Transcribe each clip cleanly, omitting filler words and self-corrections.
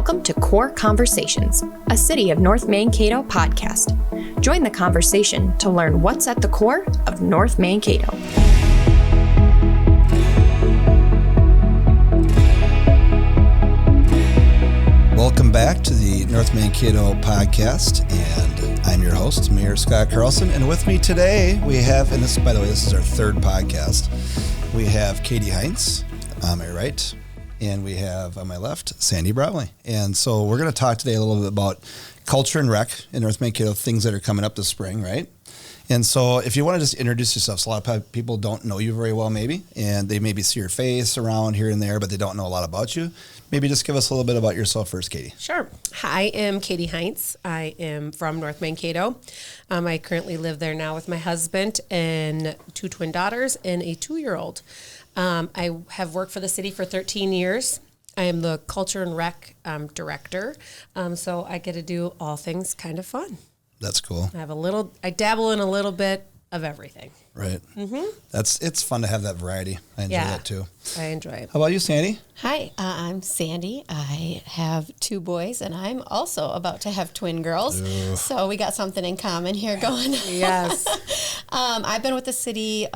Welcome to C.O.R.E Conversations, a City of North Mankato podcast. Join the conversation to learn what's at the core of North Mankato. Welcome back to the North Mankato podcast, and I'm your host, Mayor Scott Carlson, and with me today we have, and this, by the way, this is our third podcast, we have Katie Heintz on my right, and we have on my left, Sandy Bromley. And so we're going to talk today a little bit about culture and rec in North Mankato, things that are coming up this spring, right? And so if you want to just introduce yourself, so a lot of people don't know you very well maybe, and they maybe see your face around here and there, but they don't know a lot about you. Maybe just give us a little bit about yourself first, Katie. Sure. I am Katie Heintz. I am from North Mankato. I currently live there now with my husband and two twin daughters and a 2-year-old. I have worked for the city for 13 years. I am the Culture and Rec director, so I get to do all things kind of fun. That's cool. I dabble in a little bit of everything. Right. Mm-hmm. It's fun to have that variety. I enjoy that too. I enjoy it. How about you, Sandy? Hi, I'm Sandy. I have 2 boys, and I'm also about to have twin girls. Ugh. So we got something in common here going on. Yes. I've been with the city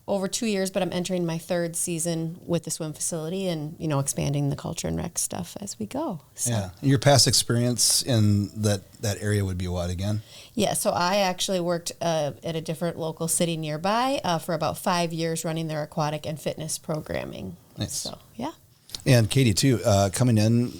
over 2 years, but I'm entering my 3rd season with the swim facility and, expanding the culture and rec stuff as we go. So. Yeah. Your past experience in that area would be what again? Yeah, so I actually worked at a different local city nearby for about 5 years running their aquatic and fitness programming. Nice. So, yeah. And Katie, too, coming in,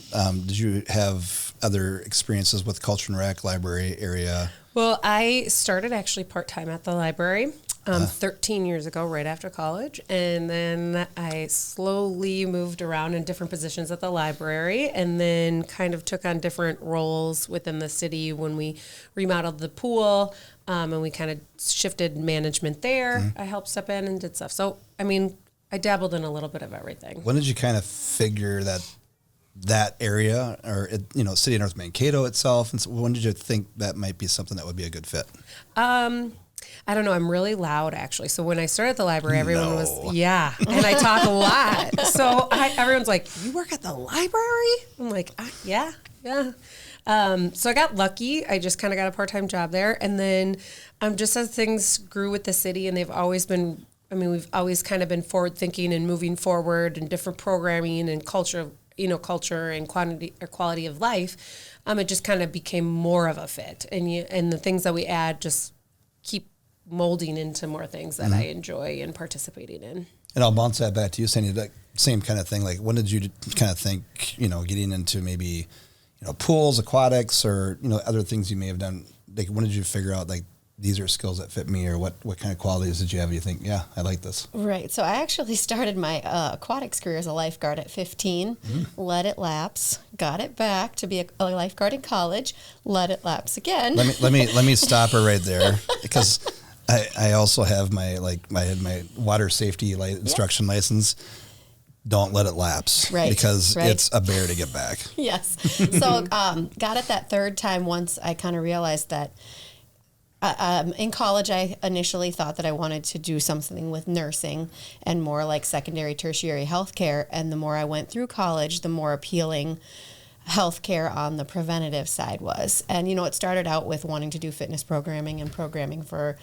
did you have other experiences with culture and rec, library area? Well, I started actually part-time at the library 13 years ago, right after college. And then I slowly moved around in different positions at the library and then kind of took on different roles within the city when we remodeled the pool and we kind of shifted management there. Mm-hmm. I helped step in and did stuff. So, I dabbled in a little bit of everything. When did you kind of figure that area or, city of North Mankato itself? And so when did you think that might be something that would be a good fit? I don't know. I'm really loud, actually. So when I started at the library, everyone was, and I talk a lot. So everyone's like, you work at the library? I'm like, yeah. So I got lucky. I just kind of got a part-time job there. And then just as things grew with the city, and they've always been, we've always kind of been forward-thinking and moving forward and different programming and culture and quality of life, it just kind of became more of a fit. And the things that we add just keep molding into more things that I enjoy and participating in. And I'll bounce that back to you, Sandy, that same kind of thing. Like, when did you kind of think, getting into maybe, pools, aquatics, or, other things you may have done? Like, when did you figure out, like, these are skills that fit me, or what kind of qualities did you have? You think, yeah, I like this. Right. So I actually started my aquatics career as a lifeguard at 15, let it lapse, got it back to be a lifeguard in college, let it lapse again. Let me stop her right there, because I also have my water safety instruction license. Don't let it lapse, because it's a bear to get back. Yes. So got it that 3rd time once I kind of realized that in college, I initially thought that I wanted to do something with nursing and more like secondary, tertiary healthcare. And the more I went through college, the more appealing healthcare on the preventative side was. And, it started out with wanting to do fitness programming and programming for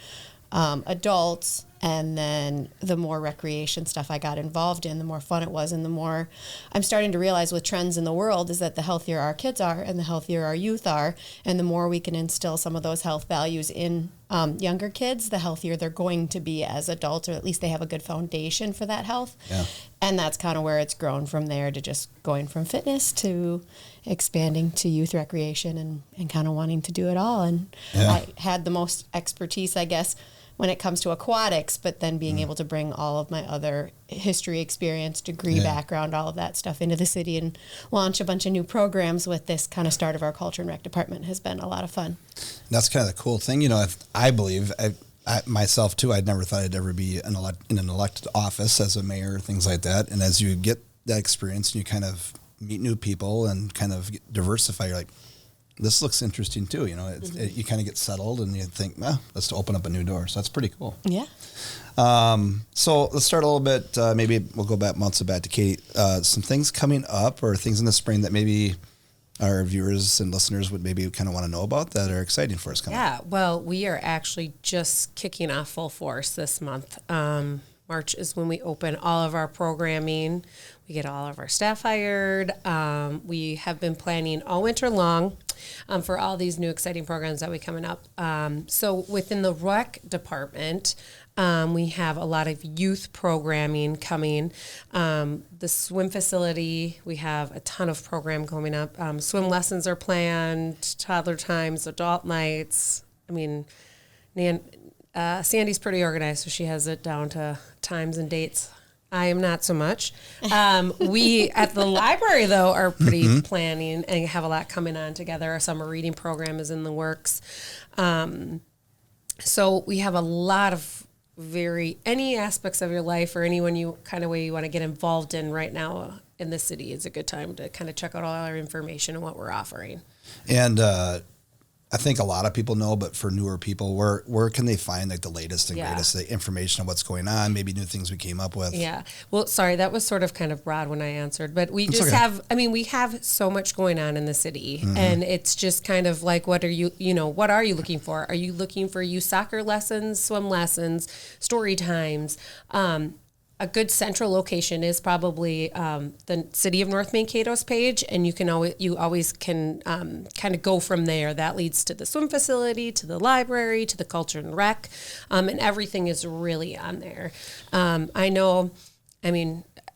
adults. And then the more recreation stuff I got involved in, the more fun it was. And the more I'm starting to realize with trends in the world is that the healthier our kids are and the healthier our youth are. And the more we can instill some of those health values in younger kids, the healthier they're going to be as adults, or at least they have a good foundation for that health. Yeah. And that's kind of where it's grown from there, to just going from fitness to expanding to youth recreation and kind of wanting to do it all. And I had the most expertise, I guess, when it comes to aquatics, but then being able to bring all of my other history experience, degree background, all of that stuff into the city and launch a bunch of new programs with this kind of start of our culture and rec department has been a lot of fun. That's kind of the cool thing. I believe, I myself too, I'd never thought I'd ever be in an elected office as a mayor, things like that. And as you get that experience and you kind of meet new people and kind of diversify, you're like, this looks interesting too. You kind of get settled and you think, let's open up a new door. So that's pretty cool. Yeah. So let's start a little bit. Maybe we'll go back months back to Katie. Some things coming up or things in the spring that maybe our viewers and listeners would maybe kind of want to know about that are exciting for us coming up? Yeah, well, we are actually just kicking off full force this month. March is when we open all of our programming. We get all of our staff hired. We have been planning all winter long for all these new exciting programs that we coming up. So within the rec department, we have a lot of youth programming coming. The swim facility, we have a ton of program coming up. Swim lessons are planned, toddler times, adult nights. I mean, Sandy's pretty organized, so she has it down to times and dates. I am not so much. We at the library, though, are pretty planning and have a lot coming on together. Our summer reading program is in the works. So we have a lot of any aspects of your life or any way you want to get involved in right now in the city is a good time to kind of check out all our information and what we're offering. And I think a lot of people know, but for newer people, where can they find like the latest and greatest information on what's going on, maybe new things we came up with? Yeah. Well, sorry, that was sort of kind of broad when I answered, but we just have so much going on in the city, and it's just kind of like, what are you looking for? Are you looking for youth soccer lessons, swim lessons, story times? A good central location is probably the City of North Mankato's page, and you always can kind of go from there. That leads to the swim facility, to the library, to the culture and rec, and everything is really on there.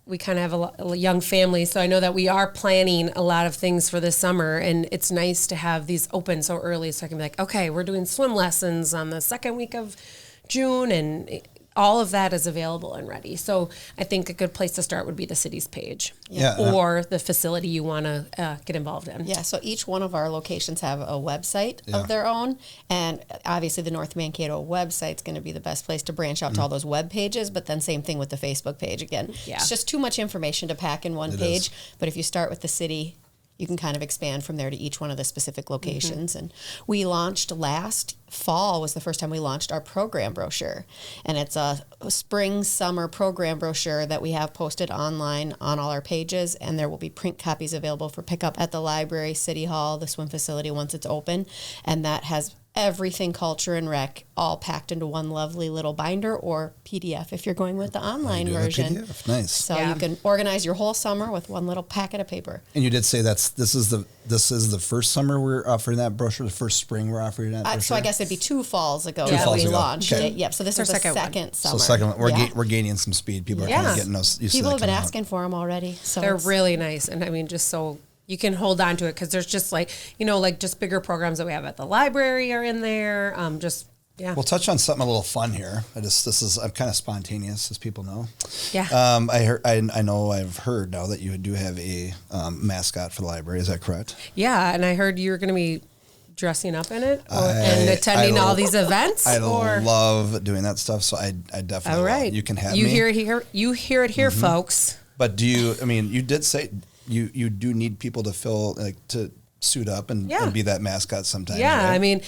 We kind of have a young family, so I know that we are planning a lot of things for this summer, and it's nice to have these open so early so I can be like, okay, we're doing swim lessons on the second week of June, and all of that is available and ready. So I think a good place to start would be the city's page or the facility you want to get involved in. Yeah, so each one of our locations have a website of their own. And obviously the North Mankato website is going to be the best place to branch out to all those web pages. But then same thing with the Facebook page. Again, it's just too much information to pack in one page. But if you start with the city, you can kind of expand from there to each one of the specific locations. And we launched last fall was the first time we launched our program brochure. And it's a spring, summer program brochure that we have posted online on all our pages. And there will be print copies available for pickup at the library, City Hall, the swim facility once it's open. And that has everything culture and rec all packed into one lovely little binder or PDF if you're going with the online version. PDF. Nice. So you can organize your whole summer with one little packet of paper. And you did say this is the first summer we're offering that brochure, the first spring we're offering that brochure? So I guess it'd be 2 falls ago we launched it. Yep. So this is the second summer. So second one. We're gaining some speed. People are kind of getting us used to that. People have been asking for them already. So they're really nice. And I mean, just so you can hold on to it because there's just just bigger programs that we have at the library are in there. We'll touch on something a little fun here. I'm kind of spontaneous, as people know. Yeah. I've heard now that you do have a mascot for the library. Is that correct? Yeah, and I heard you were going to be dressing up in it and attending all these events. I love doing that stuff, so I definitely. All right, you can have you me. You hear it here, folks. But you did say. You do need people to suit up and be that mascot sometimes. Yeah, right? I mean,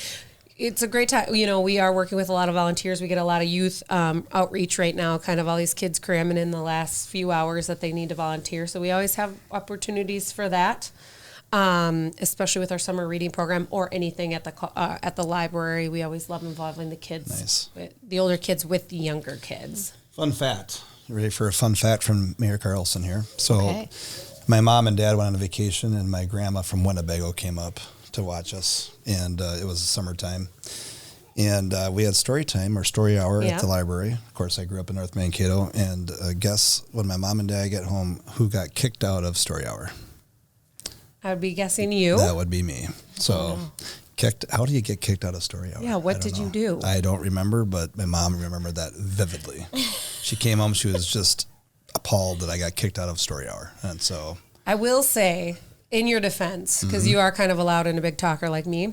it's a great time. We are working with a lot of volunteers. We get a lot of youth outreach right now, kind of all these kids cramming in the last few hours that they need to volunteer. So we always have opportunities for that, especially with our summer reading program or anything at the library. We always love involving the kids, the older kids with the younger kids. Fun fact. You ready for a fun fact from Mayor Carlson here? So my mom and dad went on a vacation, and my grandma from Winnebago came up to watch us, and it was summertime. And we had story time or story hour at the library. Of course, I grew up in North Mankato, and guess when my mom and dad get home, who got kicked out of story hour? I would be guessing you. That would be me. So how do you get kicked out of story hour? Yeah, what did you do? I don't remember, but my mom remembered that vividly. She came home, she was just appalled that I got kicked out of story hour. And so I will say, in your defense, because you are kind of a loud and a big talker like me,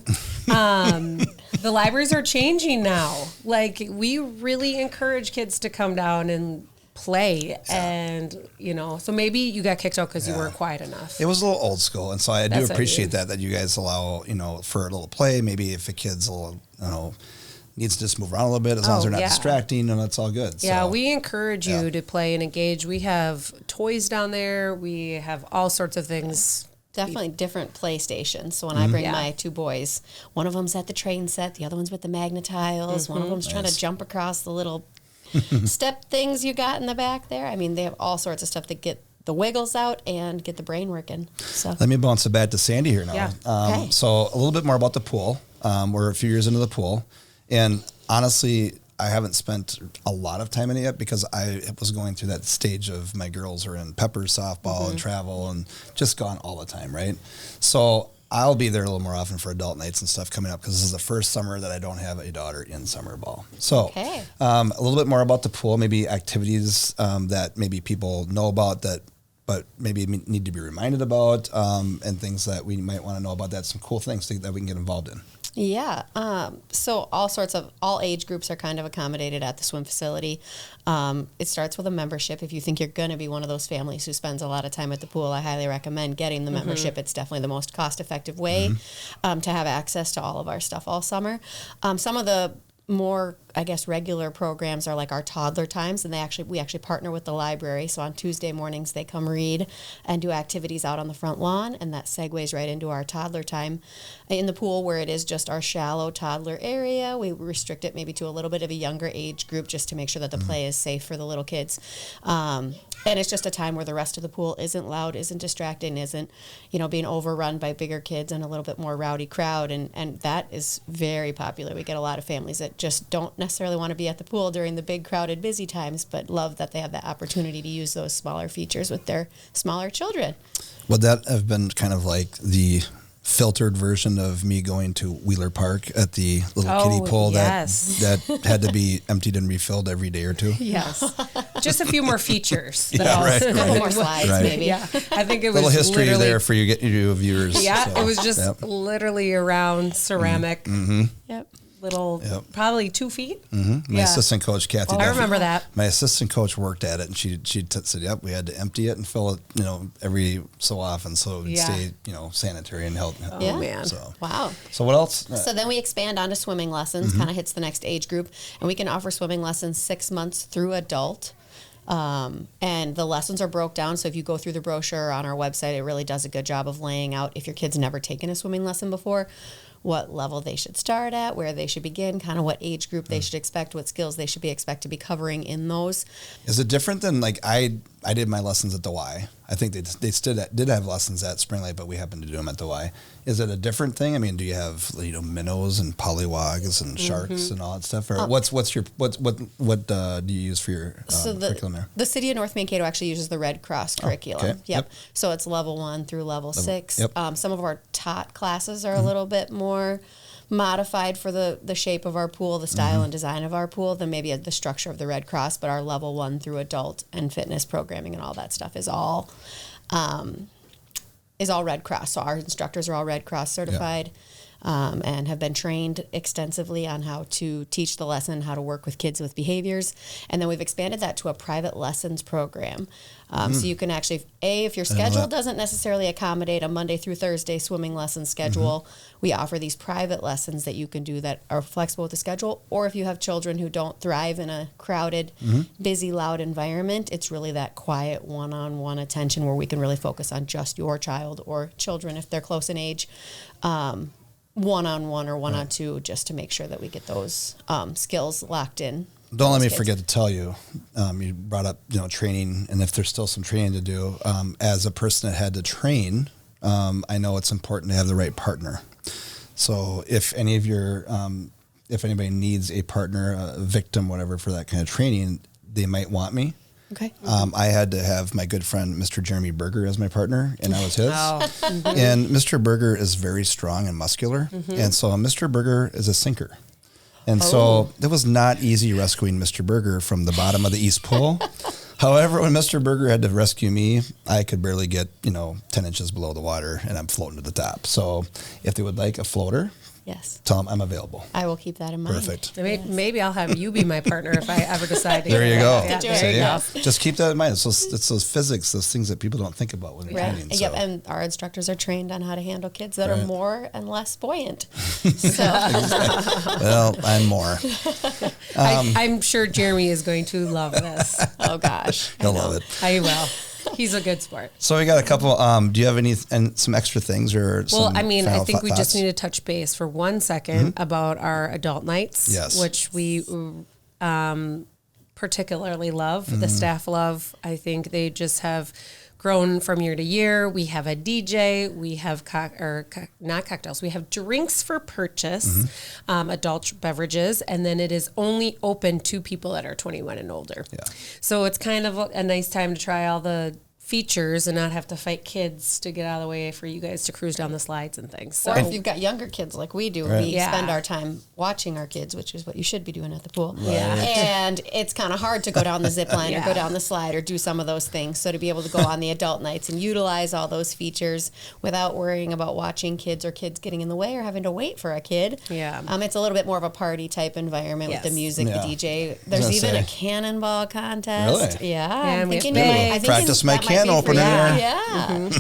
the libraries are changing now. Like, we really encourage kids to come down and play, and so maybe you got kicked out because you weren't quiet enough. It was a little old school, and so I do appreciate that you guys allow for a little play. Maybe if a kid's a little needs to just move around a little bit, as long as they're not distracting, and it's all good. Yeah, we encourage you to play and engage. We have toys down there. We have all sorts of things definitely different playstations. So when I bring my 2 boys, one of them's at the train set, the other one's with the magnetiles, one of them's trying to jump across the little step things you got in the back there. I mean, they have all sorts of stuff that get the wiggles out and get the brain working. So let me bounce it back to Sandy here now. Yeah. Okay. So a little bit more about the pool. We're a few years into the pool, and honestly, I haven't spent a lot of time in it yet because I was going through that stage of my girls are in Peppers softball and travel and just gone all the time, right? So I'll be there a little more often for adult nights and stuff coming up because this is the first summer that I don't have a daughter in summer ball. So a little bit more about the pool, maybe activities that maybe people know about that but maybe need to be reminded about, and things that we might want to know about. That's some cool things that we can get involved in. Yeah. So all age groups are kind of accommodated at the swim facility. It starts with a membership. If you think you're going to be one of those families who spends a lot of time at the pool, I highly recommend getting the membership. It's definitely the most cost-effective way to have access to all of our stuff all summer. Some of the more, I guess, regular programs are like our toddler times, and we actually partner with the library. So on Tuesday mornings, they come read and do activities out on the front lawn, and that segues right into our toddler time in the pool, where it is just our shallow toddler area. We restrict it maybe to a little bit of a younger age group just to make sure that the play is safe for the little kids. And it's just a time where the rest of the pool isn't loud, isn't distracting, isn't, being overrun by bigger kids and a little bit more rowdy crowd. And that is very popular. We get a lot of families that just don't necessarily want to be at the pool during the big, crowded, busy times, but love that they have the opportunity to use those smaller features with their smaller children. Would that have been kind of like the filtered version of me going to Wheeler Park at the little kiddie pool that had to be emptied and refilled every day or two? Yes. Just a few more features. A couple more slides, maybe. Yeah. I think it was a little history there for you viewers. Yeah, so, it was just literally around ceramic. Yep. Little, probably 2 feet. My assistant coach, Kathy. I remember that. My assistant coach worked at it, and she said, "Yep, we had to empty it and fill it, every so often, so it would stay, sanitary and healthy." Oh man! So, wow. So what else? So then we expand onto swimming lessons. Kind of hits the next age group, and we can offer swimming lessons 6 months through adult. And the lessons are broke down. So if you go through the brochure on our website, it really does a good job of laying out, if your kid's never taken a swimming lesson before, what level they should start at, where they should begin, kind of what age group they should expect, what skills they should be expected to be covering in those. Is it different than like I did my lessons at the Y? I think they still did have lessons at Spring Lake, but we happened to do them at the Y. Is it a different thing? I mean, do you have minnows and pollywogs and sharks and all that stuff, or what do you use for your curriculum there? The city of North Mankato actually uses the Red Cross curriculum. Okay. Yep. So it's level 1 through level 6. Yep. Some of our tot classes are a little bit more modified for the shape of our pool, the style and design of our pool than maybe the structure of the Red Cross, but our level 1 through adult and fitness programming and all that stuff is all Red Cross. So our instructors are all Red Cross certified. And have been trained extensively on how to teach the lesson, how to work with kids with behaviors. And then we've expanded that to a private lessons program. So you can actually, if your schedule doesn't necessarily accommodate a Monday through Thursday swimming lesson schedule, we offer these private lessons that you can do that are flexible with the schedule. Or if you have children who don't thrive in a crowded, busy, loud environment, it's really that quiet one-on-one attention where we can really focus on just your child or children if they're close in age. One-on-one or one-on-two, just to make sure that we get those skills locked in. Don't let me forget to tell you, you brought up training, and if there's still some training to do, as a person that had to train, I know it's important to have the right partner. So if any of your, if anybody needs a partner, a victim, whatever, for that kind of training, they might want me. Okay. I had to have my good friend, Mr. Jeremy Berger, as my partner, and I was his. And Mr. Berger is very strong and muscular. And so Mr. Berger is a sinker. And so it was not easy rescuing Mr. Berger from the bottom of the East Pool. However, when Mr. Berger had to rescue me, I could barely get, 10 inches below the water, and I'm floating to the top. So if they would like a floater, yes, tell them I'm available. I will keep that in mind. Perfect. Maybe I'll have you be my partner if I ever decide to. There you go. Yeah, there you go. Just keep that in mind. It's those physics, those things that people don't think about when they're training. So. Yep, and our instructors are trained on how to handle kids that are more and less buoyant. So. Well, I'm more. I'm sure Jeremy is going to love this. Oh gosh, He'll love it. I will. He's a good sport. So we got a couple. Do you have some extra things or? Well, some I mean, I think we thoughts? just need to touch base for 1 second about our adult nights, Yes. which we particularly love. The staff love. I think they just have grown from year to year. We have a DJ. We have not cocktails. We have drinks for purchase, adult beverages, and then it is only open to people that are 21 and older. Yeah. So it's kind of a nice time to try all the features and not have to fight kids to get out of the way for you guys to cruise down the slides and things. So Or if you've got younger kids like we do, Right. we Yeah. spend our time watching our kids, which is what you should be doing at the pool. Yeah. And it's kind of hard to go down the zip line or Yeah. go down the slide or do some of those things. So to be able to go on the adult nights and utilize all those features without worrying about watching kids or kids getting in the way or having to wait for a kid. Yeah. It's a little bit more of a party type environment with the Yes. music, Yeah. the DJ. I There's was even gonna a cannonball contest. Really? Yeah. And I'm we have thinking bags. you might- I think Practice my that might can be for opener. you.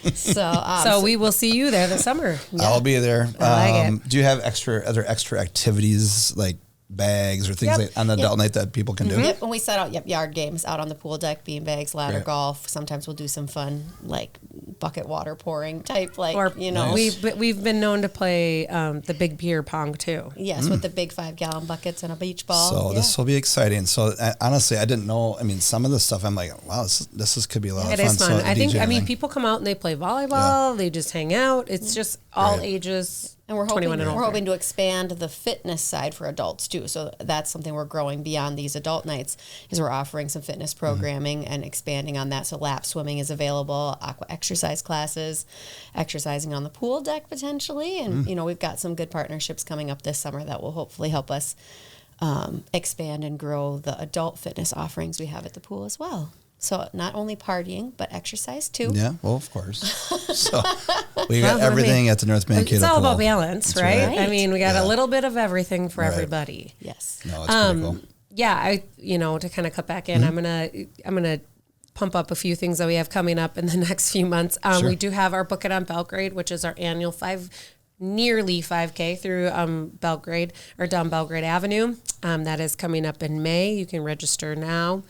Yeah. So we will see you there this summer. I'll be there. I like Do you have other extra activities like bags or things Yep. like on the adult night that people can do? Yep, and we set out yard games out on the pool deck, beanbags, ladder Great. golf. Sometimes we'll do some fun like bucket water pouring type, like Or Nice. we've been known to play the big beer pong too. Yes, with the big 5-gallon buckets and a beach ball. So Yeah. this will be exciting. So honestly, I didn't know. I mean, some of the stuff I'm like, wow, this could be a lot It of is fun. fun. So I think. DJ I mean, thing. people come out and they play volleyball. They just hang out. It's just all Great. ages. And we're hoping 21 and we're older. hoping to expand the fitness side for adults too. So that's something we're growing beyond these adult nights. Is we're offering some fitness programming and expanding on that. So lap swimming is available, aqua exercise classes, exercising on the pool deck potentially, and we've got some good partnerships coming up this summer that will hopefully help us expand and grow the adult fitness offerings we have at the pool as well. So not only partying, but exercise too. Yeah, well, of course. So we got everything at the North Mankato It's all pool. about balance, That's right? right. I mean, we got Yeah. a little bit of everything for Right. everybody. Yes. No, it's pretty cool. Yeah, to kind of cut back in, I'm gonna pump up a few things that we have coming up in the next few months. Sure. We do have our Book It on Belgrade, which is our annual nearly 5K through Belgrade or down Belgrade Avenue. That is coming up in May. You can register now.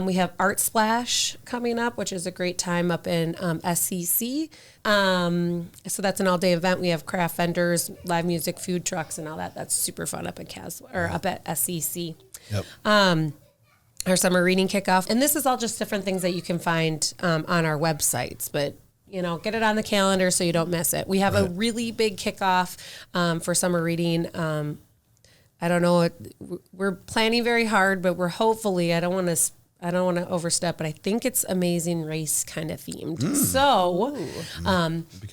We have Art Splash coming up, which is a great time up in SCC. So that's an all-day event. We have craft vendors, live music, food trucks, and all that. That's super fun up at up at SCC. Yep. Our summer reading kickoff, and this is all just different things that you can find on our websites, but get it on the calendar so you don't miss it. We have a really big kickoff for summer reading. I don't know. We're planning very hard, but we're hopefully. I don't want to overstep, but I think it's Amazing Race kind of themed. So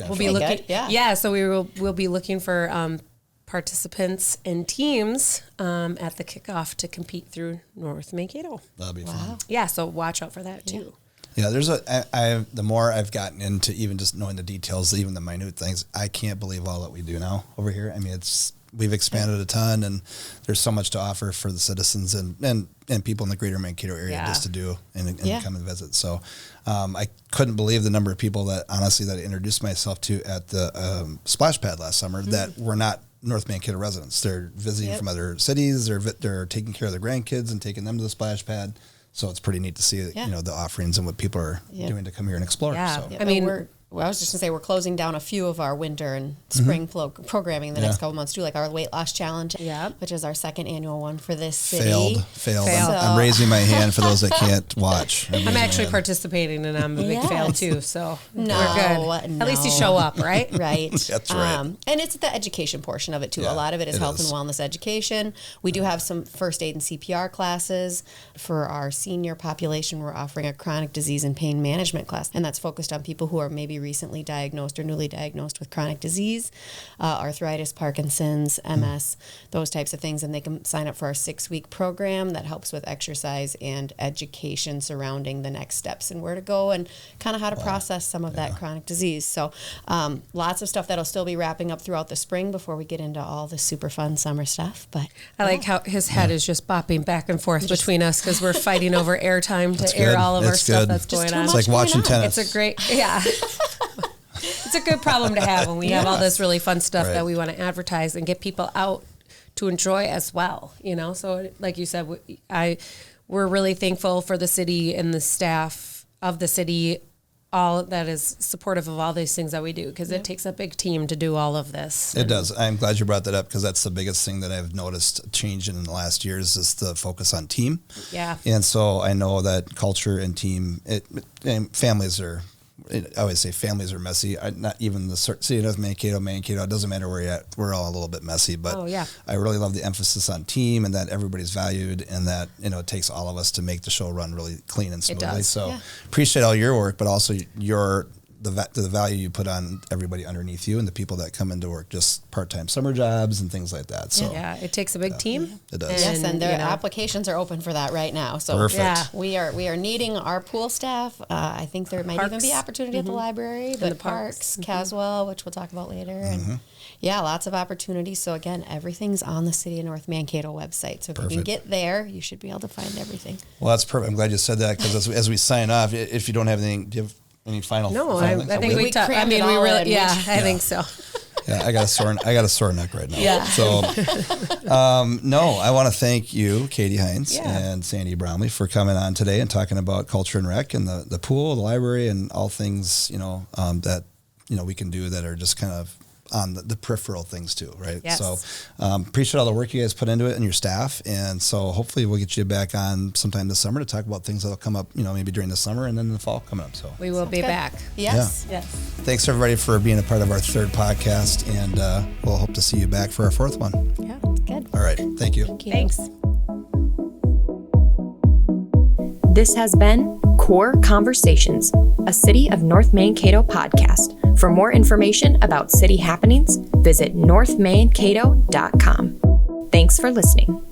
we'll be looking. good, yeah. Yeah. So we'll be looking for participants and teams at the kickoff to compete through North Mankato. That'll be fun. Yeah. So watch out for that too. Yeah, the more I've gotten into even just knowing the details, even the minute things, I can't believe all that we do now over here. I mean, we've expanded a ton, and there's so much to offer for the citizens and people in the greater Mankato area just to do and come and visit. So I couldn't believe the number of people that I introduced myself to at the splash pad last summer that were not North Mankato residents. They're visiting from other cities. They're taking care of their grandkids and taking them to the splash pad. So it's pretty neat to see, the offerings and what people are doing to come here and explore. Yeah. So. I mean, I was just going to say we're closing down a few of our winter and spring programming in the next couple months too, like our weight loss challenge, which is our second annual one for this city. Failed. I'm raising my hand for those that can't watch. I'm actually participating, and I'm a big fail too. So we're good. No. At least you show up, right? Right. That's right. And it's the education portion of it too. Yeah, a lot of it is health is. and wellness education. We do have some first aid and CPR classes. For our senior population, we're offering a chronic disease and pain management class, and that's focused on people who are maybe recently diagnosed or newly diagnosed with chronic disease, arthritis, Parkinson's, MS, those types of things. And they can sign up for our 6-week program that helps with exercise and education surrounding the next steps and where to go and kind of how to process some of that chronic disease. So lots of stuff that'll still be wrapping up throughout the spring before we get into all the super fun summer stuff. But I like how his head is just bopping back and forth between us because we're fighting over airtime to air good. all of our It's stuff good. that's going on. It's like watching tennis. It's a great, it's a good problem to have when we have all this really fun stuff that we want to advertise and get people out to enjoy as well. So like you said, we're really thankful for the city and the staff of the city, all that is supportive of all these things that we do, because it takes a big team to do all of this. It does. I'm glad you brought that up, because that's the biggest thing that I've noticed change in the last years is the focus on team. Yeah. And so I know that culture and team, and families are, I always say families are messy. Not even the city of Mankato, it doesn't matter where you're at. We're all a little bit messy, but I really love the emphasis on team and that everybody's valued, and that, it takes all of us to make the show run really clean and smoothly. It does. So appreciate all your work, but also the value you put on everybody underneath you and the people that come into work, just part-time summer jobs and things like that. So it takes a big team. It does. Yes, and their applications are open for that right now. So perfect. we are needing our pool staff. I think there might even be opportunity at the library, but the parks, Caswell, which we'll talk about later, and lots of opportunities. So again, everything's on the City of North Mankato website. So if you can get there, you should be able to find everything. Well, that's perfect. I'm glad you said that, because as we sign off, if you don't have anything, do you have any final? No, final I think we talked. I mean, we really, I think so. Yeah, I got a sore neck right now. Yeah. So, I want to thank you, Katie Heintz and Sandy Bromley, for coming on today and talking about culture and rec and the pool, the library, and all things that we can do that are just kind of on the peripheral things too, right? Yes. So appreciate all the work you guys put into it and your staff. And so hopefully we'll get you back on sometime this summer to talk about things that'll come up, maybe during the summer and then the fall coming up. So we will be back. Yes. Yeah. Thanks everybody for being a part of our third podcast, and we'll hope to see you back for our fourth one. Yeah. Good. All right. Thank you. Thanks. This has been C.O.R.E Conversations, a City of North Mankato podcast. For more information about city happenings, visit northmankato.com. Thanks for listening.